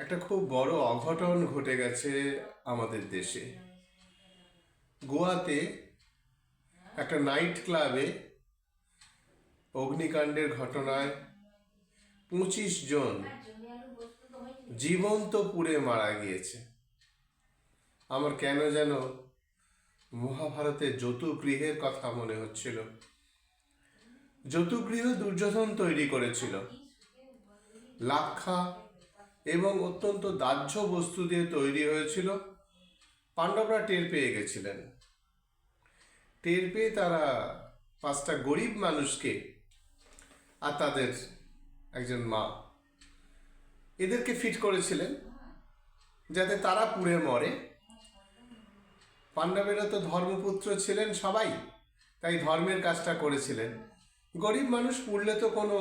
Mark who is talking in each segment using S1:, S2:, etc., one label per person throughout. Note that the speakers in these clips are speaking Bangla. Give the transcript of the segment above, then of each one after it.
S1: একটা খুব বড় অঘটন ঘটে গেছে আমাদের দেশে। গোয়াতে একটা নাইট ক্লাবে অগ্নিকাণ্ডের ঘটনায় 25 জন জীবন্ত পুড়ে মারা গিয়েছে। আমার কেন যেন মহাভারতের যতুগৃহের কথা মনে হচ্ছিল। যতুগৃহ দুর্যোধন তৈরি করেছিল লাক্ষা এবং অত্যন্ত দাহ্য বস্তু দিয়ে তৈরি হয়েছিল। পাণ্ডবরা টের পেয়ে গেছিলেন। টের পেয়ে তারা 5টা গরিব মানুষকে আর তাদের একজন মা এদেরকে ফিট করেছিলেন যাতে তারা পুড়ে মরে। পাণ্ডবেরা তো ধর্মপুত্র ছিলেন সবাই, তাই ধর্মের কাজটা করেছিলেন। গরিব মানুষ পুড়লে তো কোনো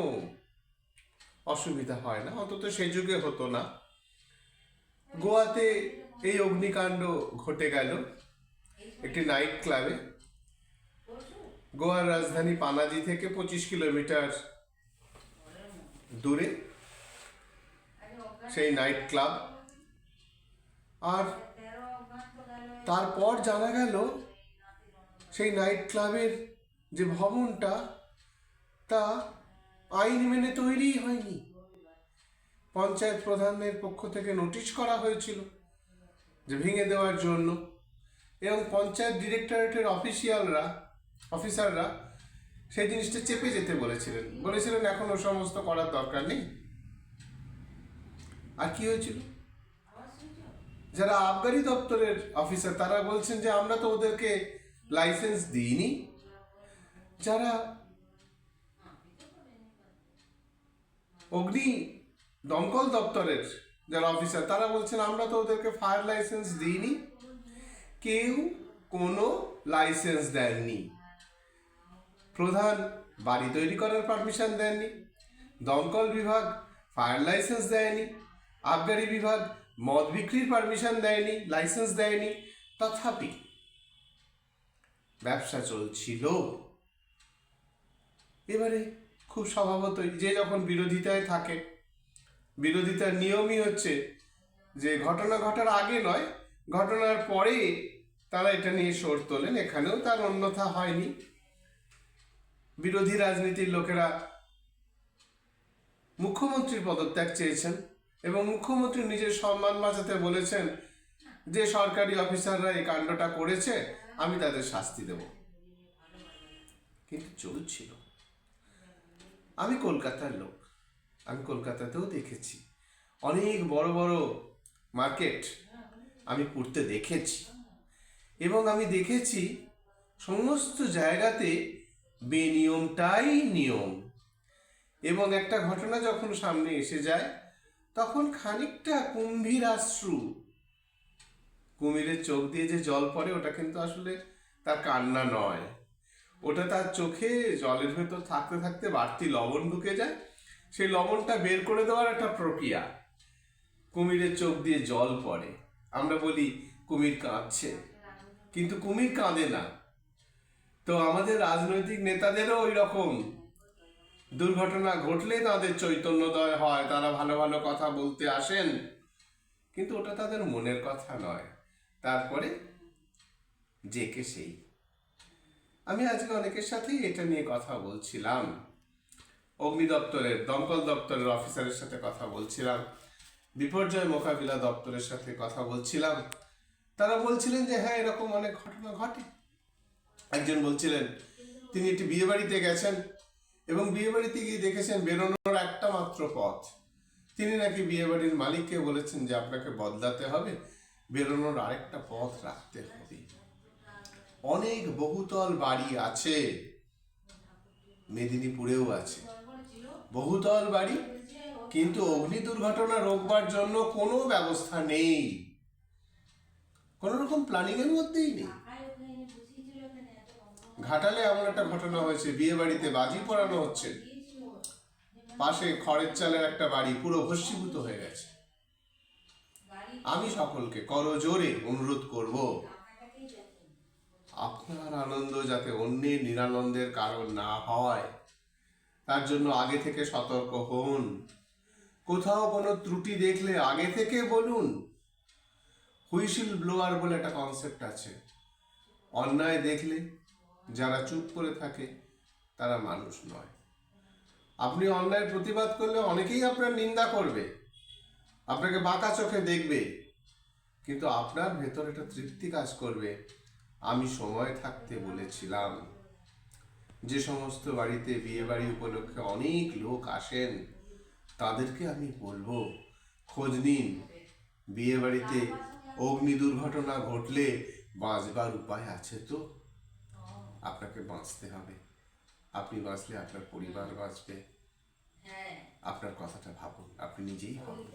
S1: অসুবিধা হয় না, অন্তত সেই যুগে হতো না। গোয়াতে এই অগ্নিকাণ্ড ঘটে গেল একটি নাইট ক্লাবে। গোয়ার রাজধানী পানাজি থেকে 25 কিলোমিটার দূরে সেই নাইট ক্লাব। আর তারপর জানা গেল সেই নাইট ক্লাবের যে ভবনটা তা আইন মেনে তৈরিই হয়নি। পঞ্চায়েত প্রধানের পক্ষ থেকে নোটিশ করা হয়েছিল যে ভেঙে দেওয়ার জন্য, এবং পঞ্চায়েত ডিরেক্টরেটের অফিসাররা সেই জিনিসটা চেপে যেতে বলেছিলেন এখন ও সমস্ত করার দরকার নেই। আর কি হয়েছিল, যারা আবগারি দপ্তরের অফিসার তারা বলছেন যে আমরা তো ওদেরকে লাইসেন্স দিইনি। যারা অগ্নি দমকল দপ্তরের যারা অফিসার তারা বলছেন আমরা তো ওদেরকে ফায়ার লাইসেন্স দিইনি। কেউ কোনো লাইসেন্স দেননি। প্রধান বাড়ি তৈরি করার পারমিশন দেননি, দমকল বিভাগ ফায়ার লাইসেন্স দেয়নি, আবগারি বিভাগ মদ বিক্রির পারমিশন দেয়নি, লাইসেন্স দেয়নি। তথাপি ব্যবসা চলছিল। এবারে খুব স্বভাবতই যে যখন বিরোধিতায় থাকে, বিরোধিতার নিয়মই হচ্ছে যে ঘটনা ঘটার আগে নয়, ঘটনার পরে তারা এটা নিয়ে সোর তোলেন। এখানেও তার অন্যথা হয়নি। বিরোধী রাজনীতির লোকেরা মুখ্যমন্ত্রীর পদত্যাগ চেয়েছেন এবং মুখ্যমন্ত্রী নিজের সম্মান বাঁচাতে বলেছেন যে সরকারি অফিসাররা এই কাণ্ডটা করেছে, আমি তাদের শাস্তি দেব। কিন্তু চলছিল। আমি কলকাতার লোক, আমি কলকাতাতেও দেখেছি অনেক বড় বড় মার্কেট আমি পড়তে দেখেছি, এবং আমি দেখেছি সমস্ত জায়গাতে বেনিয়মটাই নিয়ম। এবং একটা ঘটনা যখন সামনে এসে যায় তখন খানিকটা কুম্ভীরাশ্রু, কুমিরের চোখ দিয়ে যে জল পড়ে ওটা কিন্তু আসলে তার কান্না নয়, ওটা তার চোখে জলের ভেতর থাকতে থাকতে বাড়তি লবণ ঢুকে যায়, সেই লবণটা বের করে দেওয়ার একটা প্রক্রিয়া। কুমিরের চোখ দিয়ে জল পড়ে, আমরা বলি কুমির কাঁদছে, কিন্তু কুমির কাঁদে না। তো আমাদের রাজনৈতিক নেতাদেরও ওই রকম দুর্ঘটনা ঘটলে তাদের চৈতন্যদয় হয়, তারা ভালো ভালো কথা বলতে আসেন, কিন্তু ওটা তাদের মনের কথা নয়। তারপরে যে কে সেই। আমি আজকে অনেকের সাথেই এটা নিয়ে কথা বলছিলাম, অগ্নি দপ্তরের দমকল দপ্তরের অফিসারের সাথে কথা বলছিলাম, বিপর্যয় মোকাবিলা দপ্তরের সাথে কথা বলছিলাম। তারা বলছিলেন যে হ্যাঁ এরকম অনেক ঘটনা ঘটে। একজন বলছিলেন তিনি একটি বিয়ে বাড়িতে গেছেন এবং বিয়ে বাড়িতে গিয়ে দেখেছেন বেরোনোর একটা মাত্র পথ। তিনি নাকি বিয়ে বাড়ির মালিককে বলেছেন যে আপনাকে বদলাতে হবে, বেরোনোর আরেকটা পথ রাখতে হবে। অনেক বহুতল বাড়ি আছে, মেদিনীপুরেও আছে বহুতল বাড়ি, কিন্তু অগ্নি দুর্ঘটনা রোকবার জন্য কোনো ব্যবস্থা নেই, কোন রকম প্ল্যানিং এর মধ্যেই নেই। ঘাটালে এমন একটা ঘটনা হয়েছে, বিয়ে বাড়িতে বাজি পোড়ানো হচ্ছে, পাশে খড়ের চালের একটা বাড়ি পুরো ভস্মীভূত হয়ে গেছে। আমি সকলকে করজোরে অনুরোধ করব, আপনার আনন্দ যাতে অন্যের নিরানন্দের কারণ না হয় তার জন্য আগে থেকে সতর্ক হন। কোথাও কোনো ত্রুটি দেখলে আগে থেকে বলুন। হুইসেল ব্লোয়ার বলে একটা কনসেপ্ট আছে। অন্যায় দেখলে যারা চুপ করে থাকে তারা মানুষ নয়। আপনি অন্যায়ের প্রতিবাদ করলে অনেকেই আপনার নিন্দা করবে, আপনাকে বাঁকা চোখে দেখবে, কিন্তু আপনার ভেতর একটা তৃপ্তি কাজ করবে। আমি সময় থাকতে বলেছিলাম। যে সমস্ত বাড়িতে বিয়ে বাড়ি উপলক্ষে অনেক লোক আসেন তাদেরকে আমি বলবো, খোঁজ নিন বিয়ে বাড়িতে অগ্নি দুর্ঘটনা ঘটলে বাঁচবার উপায় আছে তো। আপনাকে বাঁচতে হবে, আপনি বাঁচলে আপনার পরিবার বাঁচবে। আপনার কথাটা ভাবুন, আপনি নিজেই ভাবুন।